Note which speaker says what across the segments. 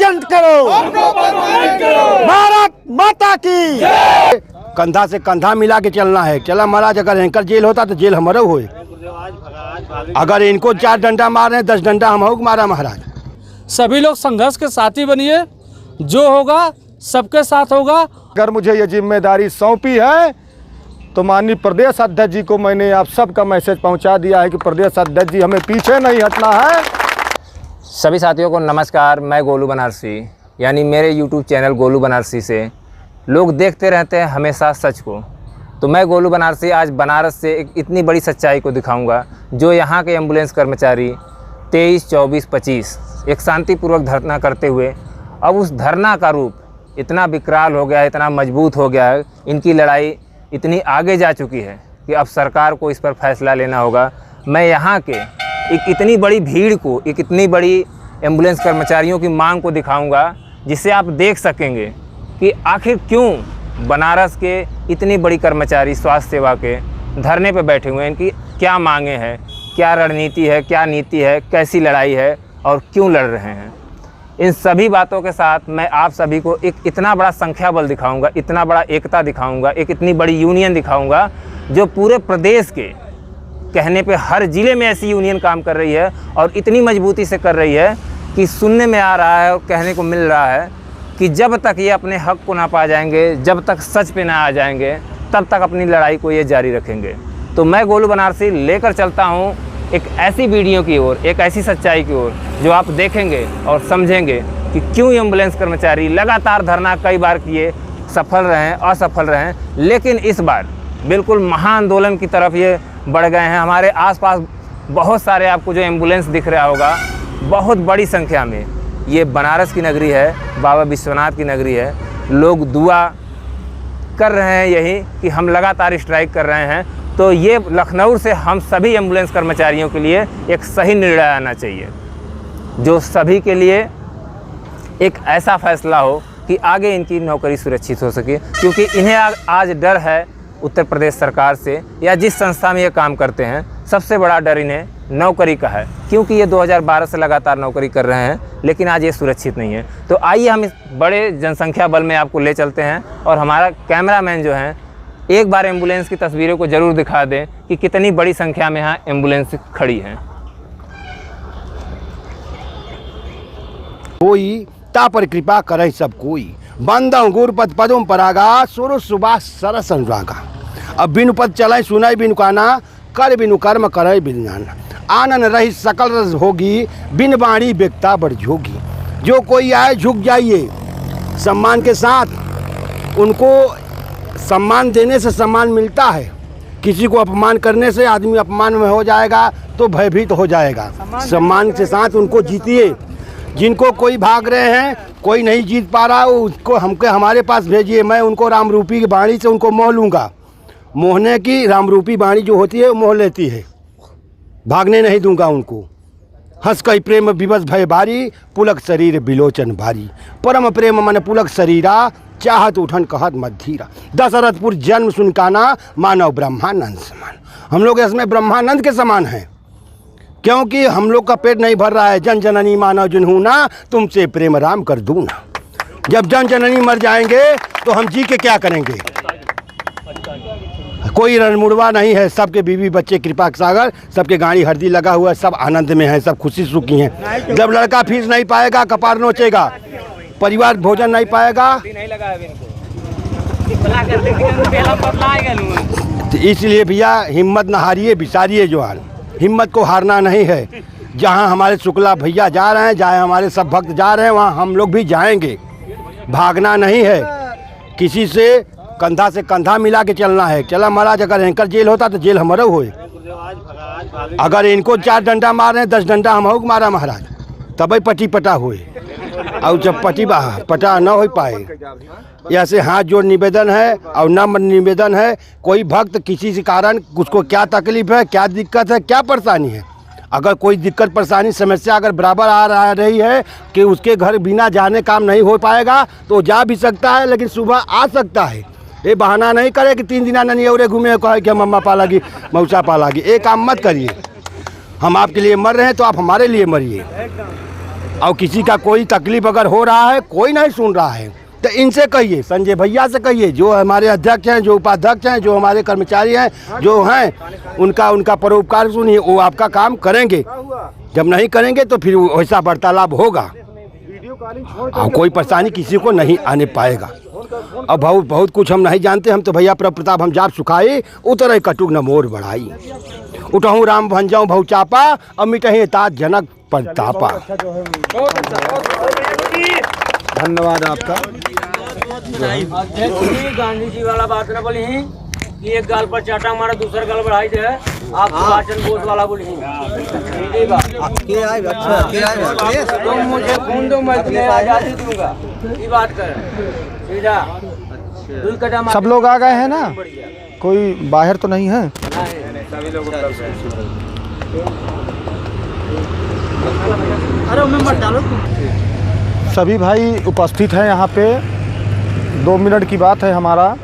Speaker 1: Permanent करो, भारत माता की। कंधा से कंधा मिला के चलना है। चला महाराज, अगर एंकर जेल होता तो जेल हमारा होए। अगर इनको 4 डंडा मारे 10 डंडा हम होग मारा महाराज।
Speaker 2: सभी लोग संघर्ष के साथी बनिए, जो होगा सबके साथ होगा।
Speaker 3: अगर मुझे ये जिम्मेदारी सौंपी है तो माननीय प्रदेश अध्यक्ष जी को मैंने आप सबका मैसेज पहुंचा दिया है कि प्रदेश अध्यक्ष जी हमें पीछे नहीं हटना है।
Speaker 4: सभी साथियों को नमस्कार। मैं गोलू बनारसी, यानी मेरे YouTube चैनल गोलू बनारसी से लोग देखते रहते हैं हमेशा सच को। तो मैं गोलू बनारसी आज बनारस से एक इतनी बड़ी सच्चाई को दिखाऊंगा, जो यहाँ के एम्बुलेंस कर्मचारी 23, 24, 25 एक शांतिपूर्वक धरना करते हुए अब उस धरना का रूप इतना विकराल हो गया है, इतना मजबूत हो गया है, इनकी लड़ाई इतनी आगे जा चुकी है कि अब सरकार को इस पर फैसला लेना होगा। मैं यहाँ के एक इतनी बड़ी भीड़ को, एक इतनी बड़ी एम्बुलेंस कर्मचारियों की मांग को दिखाऊंगा, जिससे आप देख सकेंगे कि आखिर क्यों बनारस के इतनी बड़ी कर्मचारी स्वास्थ्य सेवा के धरने पर बैठे हुए हैं। इनकी क्या मांगे हैं, क्या रणनीति है, क्या नीति है, कैसी लड़ाई है और क्यों लड़ रहे हैं। इन सभी बातों के साथ मैं आप सभी को एक इतना बड़ा संख्या बल दिखाऊंगा, इतना बड़ा एकता दिखाऊंगा, एक इतनी बड़ी यूनियन दिखाऊंगा, जो पूरे प्रदेश के कहने पे हर ज़िले में ऐसी यूनियन काम कर रही है और इतनी मजबूती से कर रही है कि सुनने में आ रहा है और कहने को मिल रहा है कि जब तक ये अपने हक को ना पा जाएंगे, जब तक सच पे ना आ जाएंगे, तब तक अपनी लड़ाई को ये जारी रखेंगे। तो मैं गोलू बनारसी लेकर चलता हूँ एक ऐसी वीडियो की ओर, एक ऐसी सच्चाई की ओर, जो आप देखेंगे और समझेंगे कि क्यों एम्बुलेंस कर्मचारी लगातार धरना कई बार किए, सफल रहे, असफल रहे, लेकिन इस बार बिल्कुल महाआंदोलन की तरफ ये बढ़ गए हैं। हमारे आसपास बहुत सारे आपको जो एम्बुलेंस दिख रहा होगा, बहुत बड़ी संख्या में। ये बनारस की नगरी है, बाबा विश्वनाथ की नगरी है। लोग दुआ कर रहे हैं यही कि हम लगातार स्ट्राइक कर रहे हैं। तो ये लखनऊ से हम सभी एम्बुलेंस कर्मचारियों के लिए एक सही निर्णय आना चाहिए, जो सभी के लिए एक ऐसा फैसला हो कि आगे इनकी नौकरी सुरक्षित हो सके। क्योंकि इन्हें आज डर है उत्तर प्रदेश सरकार से, या जिस संस्था में ये काम करते हैं, सबसे बड़ा डर इन्हें नौकरी का है। क्योंकि ये 2012 से लगातार नौकरी कर रहे हैं, लेकिन आज ये सुरक्षित नहीं है। तो आइए हम इस बड़े जनसंख्या बल में आपको ले चलते हैं और हमारा कैमरामैन जो है एक बार एम्बुलेंस की तस्वीरों को ज़रूर दिखा दें कि कितनी बड़ी संख्या में यहाँ एम्बुलेंस खड़ी हैं।
Speaker 1: कोई ता पर कृपा करे सब कोई, बंदम गुरपद पदम परागा, सुरु सुबास सरस अनुरागा। अब बिनु पद चलाए सुनाई बिनु काना, कर बिनु कर्म करे बिनु जाना। आनंद रही सकल रस होगी, बिन बाणी बेकता बढ़ जोगी। जो कोई आए झुक जाइए सम्मान के साथ। उनको सम्मान देने से सम्मान मिलता है। किसी को अपमान करने से आदमी अपमान में हो जाएगा तो भयभीत हो जाएगा। सम्मान के साथ उनको जीतिए। जिनको कोई भाग रहे हैं, कोई नहीं जीत पा रहा, उसको हमारे पास भेजिए। मैं उनको रामरूपी की बाणी से उनको मोह लूँगा। मोहने की रामरूपी बाणी जो होती है वो मोह लेती है। भागने नहीं दूंगा उनको। हंस कई प्रेम विवश भय बारी, पुलक शरीर बिलोचन भारी। परम प्रेम मन पुलक शरीरा, चाहत उठन कहत मधीरा। दशरथपुर जन्म सुनकाना, मानव ब्रह्मानंद समान। हम लोग इसमें ब्रह्मानंद के समान हैं, क्योंकि हम लोग का पेट नहीं भर रहा है। जन जननी मानव जुनहूना, तुमसे प्रेम राम कर दूना। जब जन जननी मर जाएंगे तो हम जी के क्या करेंगे। कोई रणमुड़वा नहीं है, सबके बीवी बच्चे कृपा सागर, सबके गाड़ी हरदी लगा हुआ है, सब आनंद में है, सब खुशी सुखी हैं। जब लड़का फीस नहीं पाएगा कपार नोचेगा, परिवार भोजन नहीं पाएगा, तो इसलिए भैया हिम्मत न हारिए, बिसारिए जवान। हिम्मत को हारना नहीं है। जहाँ हमारे शुक्ला भैया जा रहे हैं, जहाँ हमारे सब भक्त जा रहे हैं, वहाँ हम लोग भी जाएंगे। भागना नहीं है, किसी से कंधा मिला के चलना है। चला महाराज, अगर एंकर जेल होता तो जेल हमारा होए। अगर इनको 4 डंडा मारे 10 डंडा हम होग मारा महाराज, तभी पटी पटा हुए। और जब पटा न हो पाए, ऐसे हाथ जोड़ निवेदन है और नम्र निवेदन है। कोई भक्त किसी से कारण उसको क्या तकलीफ है, क्या दिक्कत है, क्या परेशानी है, अगर कोई दिक्कत परेशानी समस्या अगर बराबर आ रही है कि उसके घर बिना जाने काम नहीं हो पाएगा, तो जा भी सकता है, लेकिन सुबह आ सकता है। ये बहाना नहीं करे कि 3 दिन नहीं और घूमे कहे कि हम अम्मा पालागी मौसा पालागी। ये काम मत करिए। हम आपके लिए मर रहे हैं तो आप हमारे लिए मरिए। और किसी का कोई तकलीफ अगर हो रहा है, कोई नहीं सुन रहा है, तो इनसे कहिए, संजय भैया से कहिए, जो हमारे अध्यक्ष हैं, जो उपाध्यक्ष हैं, जो हमारे कर्मचारी हैं, जो हैं, उनका परोपकार सुनिए, वो आपका काम करेंगे। जब नहीं करेंगे तो फिर वैसा वार्तालाप होगा और कोई परेशानी किसी को नहीं आने पाएगा। अब बहुत कुछ हम नहीं जानते, हम तो भैया प्रताप हम जाप सुखाई, उतरे कटुक न मोर बढ़ाई, उठहूँ राम भंजाऊँ भौ चापा, अब मिटही तात जनक परतापा।
Speaker 3: धन्यवाद आपका।
Speaker 5: अध्यक्ष जी गांधी जी वाला बात न बोली ही कि एक गाल पर चाटा हमारा दूसरा गाल बढ़ाई दे, आप सुभाष बोस वाला बोली ही। तो मुझे खून दो, मैं तुम्हें आजादी दूंगा, ये बात कर सीधा।
Speaker 3: सब लोग आ गए हैं ना, कोई बाहर तो नहीं है?
Speaker 5: अरे उनमें मत डालो।
Speaker 3: सभी भाई उपस्थित हैं यहाँ पे। 2 मिनट की बात है हमारा।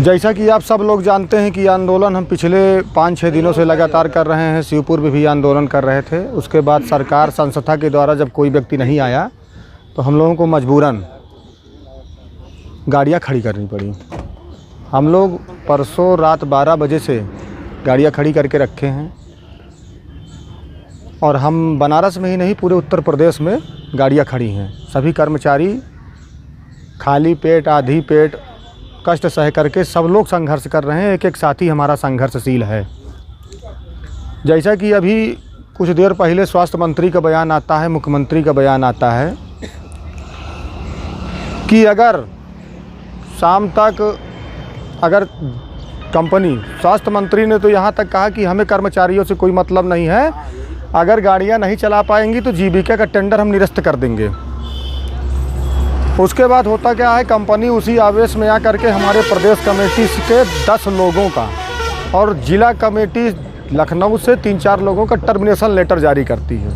Speaker 3: जैसा कि आप सब लोग जानते हैं कि आंदोलन हम पिछले 5-6 दिनों से लगातार कर रहे हैं। शिवपुर में भी आंदोलन कर रहे थे। उसके बाद सरकार संस्था के द्वारा जब कोई व्यक्ति नहीं आया तो हम लोगों को मजबूरन गाड़ियाँ खड़ी करनी पड़ी। हम लोग परसों रात 12 बजे से गाड़ियाँ खड़ी करके रखे हैं और हम बनारस में ही नहीं, पूरे उत्तर प्रदेश में गाड़ियाँ खड़ी हैं। सभी कर्मचारी खाली पेट, आधी पेट, कष्ट सह करके सब लोग संघर्ष कर रहे हैं। एक एक साथी हमारा संघर्षशील है। जैसा कि अभी कुछ देर पहले स्वास्थ्य मंत्री का बयान आता है, मुख्यमंत्री का बयान आता है कि अगर शाम तक अगर कंपनी, स्वास्थ्य मंत्री ने तो यहाँ तक कहा कि हमें कर्मचारियों से कोई मतलब नहीं है, अगर गाड़ियाँ नहीं चला पाएंगी तो जीविका का टेंडर हम निरस्त कर देंगे। उसके बाद होता क्या है, कंपनी उसी आवेश में आकर के हमारे प्रदेश कमेटी के 10 लोगों का और जिला कमेटी लखनऊ से 3-4 लोगों का टर्मिनेशन लेटर जारी करती है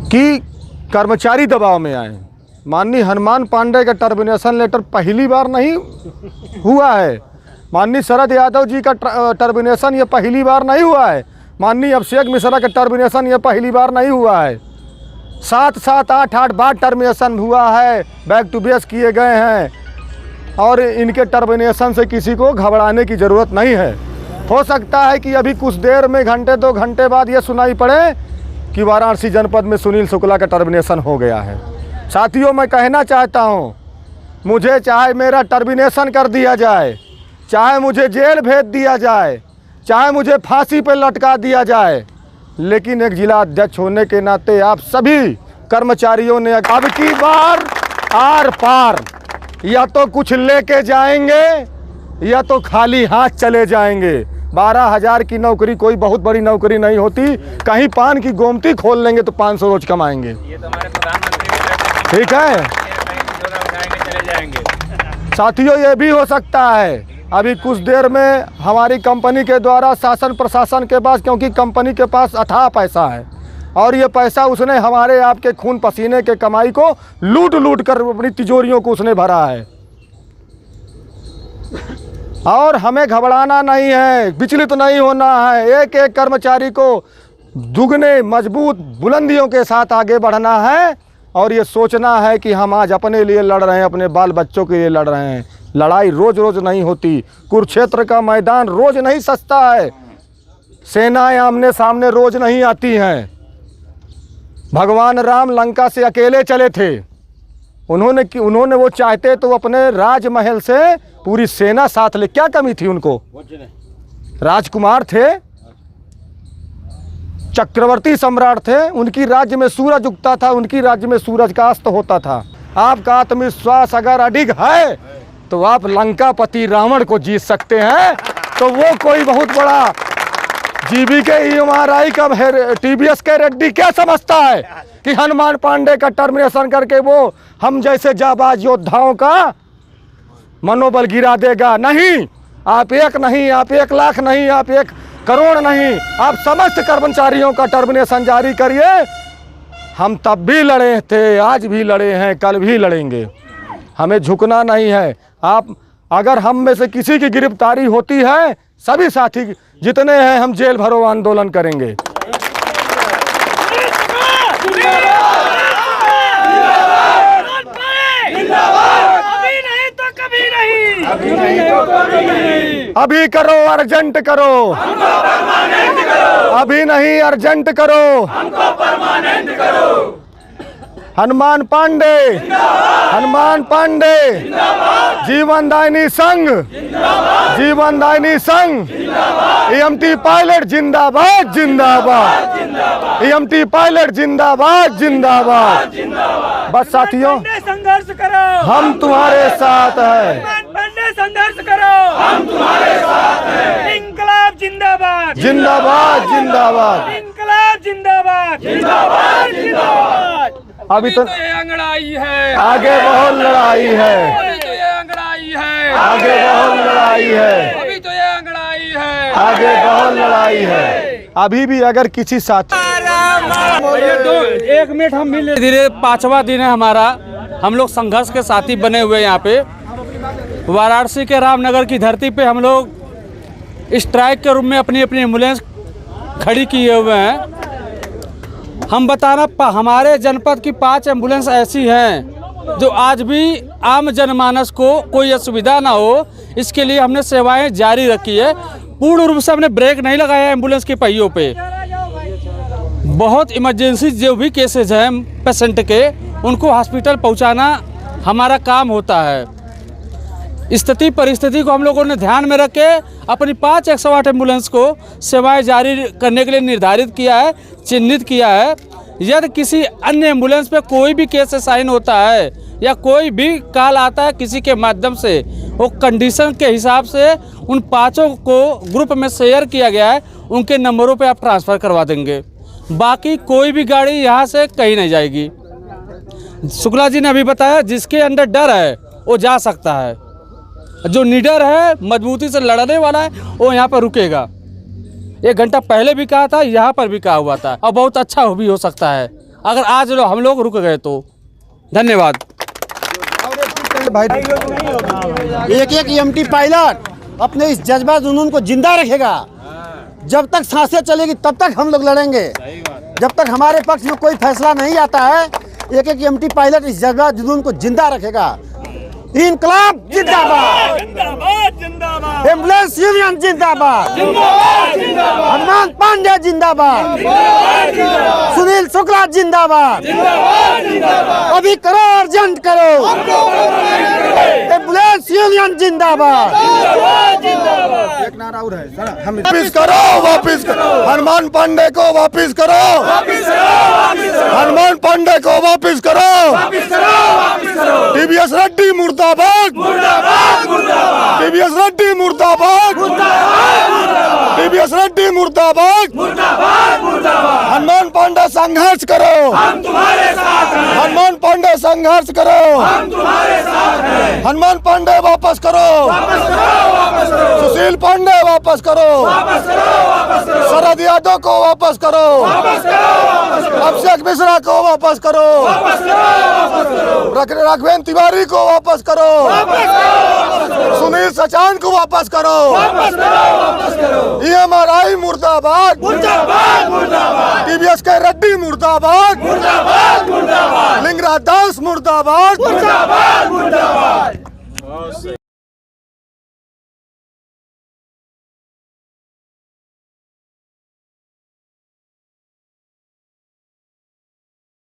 Speaker 3: कि कर्मचारी दबाव में आए। माननीय हनुमान पांडे का टर्मिनेशन लेटर पहली बार नहीं हुआ है। माननीय शरद यादव जी का टर्मिनेशन ये पहली बार नहीं हुआ है। माननीय अभिषेक मिश्रा का टर्मिनेशन ये पहली बार नहीं हुआ है। 7-7, 8-8 बार टर्मिनेशन हुआ है, बैक टू बेस किए गए हैं और इनके टर्मिनेशन से किसी को घबराने की ज़रूरत नहीं है। हो सकता है कि अभी कुछ देर में, घंटे 2 घंटे बाद ये सुनाई पड़े कि वाराणसी जनपद में सुनील शुक्ला का टर्मिनेशन हो गया है। साथियों, मैं कहना चाहता हूँ, मुझे चाहे मेरा टर्मिनेशन कर दिया जाए, चाहे मुझे जेल भेज दिया जाए, चाहे मुझे फांसी पर लटका दिया जाए, लेकिन एक जिला अध्यक्ष होने के नाते आप सभी कर्मचारियों ने अब की बार आर पार या तो कुछ लेके जाएंगे या तो खाली हाथ चले जाएंगे। 12,000 की नौकरी कोई बहुत बड़ी नौकरी नहीं होती। कहीं पान की गोमती खोल लेंगे तो 500 रोज कमाएंगे। ठीक है साथियों, ये भी हो सकता है अभी कुछ देर में हमारी कंपनी के द्वारा शासन प्रशासन के पास, क्योंकि कंपनी के पास अथाह पैसा है और ये पैसा उसने हमारे आपके खून पसीने के कमाई को लूट लूट कर अपनी तिजोरियों को उसने भरा है। और हमें घबराना नहीं है, विचलित नहीं होना है। एक एक कर्मचारी को दुगने मजबूत बुलंदियों के साथ आगे बढ़ना है और ये सोचना है कि हम आज अपने लिए लड़ रहे हैं, अपने बाल बच्चों के लिए लड़ रहे हैं। लड़ाई रोज रोज नहीं होती। कुरुक्षेत्र का मैदान रोज नहीं सजता है। सेनाएं आमने सामने रोज नहीं आती हैं। भगवान राम लंका से अकेले चले थे। उन्होंने वो चाहते तो अपने राजमहल से पूरी सेना साथ ले, क्या कमी थी उनको? राजकुमार थे, चक्रवर्ती सम्राट थे, उनकी राज्य में सूरज उगता था, उनकी राज्य में सूरज का अस्त होता था। आपका आत्मविश्वास अगर अडिग है तो आप लंकापति रावण को जीत सकते हैं। तो वो कोई बहुत बड़ा जीबीके EMRI का TVS के रेड्डी क्या समझता है कि हनुमान पांडे का टर्मिनेशन करके वो हम जैसे जाबाज योद्धाओं का मनोबल गिरा देगा? नहीं, आप एक नहीं, आप 1 लाख नहीं, आप 1 करोड़ नहीं, आप समस्त कर्मचारियों का टर्मिनेशन जारी करिए। हम तब भी लड़े थे, आज भी लड़े हैं, कल भी लड़ेंगे। हमें झुकना नहीं है। आप अगर हम में से किसी की गिरफ्तारी होती है, सभी साथी जितने हैं हम जेल भरो आंदोलन करेंगे। अभी करो, अर्जेंट करो, अभी नहीं अर्जेंट करो, हनुमान पांडे, हनुमान पांडे, जीवनदायिनी संघ, जीवनदायिनी संघ, EMT पायलट जिंदाबाद, जिंदाबाद, EMT पायलट जिंदाबाद, जिंदाबाद। बस साथियों,
Speaker 5: संघर्ष करो,
Speaker 3: हम तुम्हारे साथ हैं,
Speaker 5: पंडे संघर्ष करो, हम तुम्हारे साथ हैं। इंकलाब जिंदाबाद,
Speaker 3: जिंदाबाद, जिंदाबाद।
Speaker 5: इंकलाब जिंदाबाद, जिंदाबाद, जिंदाबाद।
Speaker 3: अभी तो
Speaker 5: ये अंगड़ाई है,
Speaker 3: आगे बहुत लड़ाई है,
Speaker 5: अभी तो ये अंगड़ाई है,
Speaker 3: आगे बहुत लड़ाई है,
Speaker 5: अभी तो ये अंगड़ाई है,
Speaker 3: आगे बहुत लड़ाई है। अभी भी अगर किसी साथी
Speaker 2: एक मिनट हम मिल धीरे 5वां दिन है हमारा। हम लोग संघर्ष के साथी बने हुए यहाँ पे वाराणसी के रामनगर की धरती पे हम लोग स्ट्राइक के रूप में अपनी अपनी एम्बुलेंस खड़ी किए हुए हैं। हम बताना हमारे जनपद की 5 एम्बुलेंस ऐसी हैं जो आज भी आम जनमानस को कोई असुविधा ना हो, इसके लिए हमने सेवाएं जारी रखी है। पूर्ण रूप से हमने ब्रेक नहीं लगाया एम्बुलेंस के पहियों पे। बहुत इमरजेंसी जो भी केसेज हैं पेशेंट के, उनको हॉस्पिटल पहुंचाना हमारा काम होता है। स्थिति परिस्थिति को हम लोगों ने ध्यान में रख के अपनी 5 108 एम्बुलेंस को सेवाएं जारी करने के लिए निर्धारित किया है, चिन्हित किया है। यदि किसी अन्य एम्बुलेंस पे कोई भी केस साइन होता है या कोई भी कॉल आता है किसी के माध्यम से, वो कंडीशन के हिसाब से उन 5 को ग्रुप में शेयर किया गया है, उनके नंबरों पे आप ट्रांसफ़र करवा देंगे। बाकी कोई भी गाड़ी यहाँ से कहीं नहीं जाएगी। शुक्ला जी ने अभी बताया, जिसके अंदर डर है वो जा सकता है, जो निडर है, मजबूती से लड़ने वाला है, वो यहाँ पर रुकेगा। 1 घंटा पहले भी कहा था, यहाँ पर भी कहा हुआ था, और बहुत अच्छा भी हो सकता है अगर आज हम लोग रुक गए तो। धन्यवाद।
Speaker 6: एक एक EMT पायलट अपने इस जज्बा जुनून को जिंदा रखेगा। जब तक सांसें चलेगी तब तक हम लोग लड़ेंगे। जब तक हमारे पक्ष में कोई फैसला नहीं आता है, एक एक EMT पायलट इस जज्बा जुनून को जिंदा रखेगा। इंकलाब जिंदाबाद, जिंदाबाद, एम्बुलेंस यूनियन जिंदाबाद, हनुमान पांडे जिंदाबाद, सुनील शुक्ला जिंदाबाद, अभी करो, अर्जेंट करो, एम्बुलेंस यूनियन जिंदाबाद। एक नारा और है सर, हम
Speaker 3: वापिस करो, वापिस करो, हनुमान पांडे को वापिस करो, हनुमान पांडे को वापिस करो, TVS रेड्डी मुर्दाबाद, TVS रेड्डी मुर्दाबाद, TVS रेड्डी मुर्दाबाद, हनुमान पांडे संघर्ष करो, हम तुम्हारे साथ हैं, हनुमान पांडे संघर्ष करो, हम तुम्हारे साथ हैं, हनुमान पांडे वापस करो, सुशील पांडे वापस करो, शरद यादव को वापस करो, अभिषेक मिश्रा को वापस करो, राघवेंद्र तिवारी को वापस करो, सुनील सचान को वापस करो, EMRI मुर्दाबाद, TVS के रेड्डी मुर्दाबाद, लिंगराज दास मुर्दाबाद।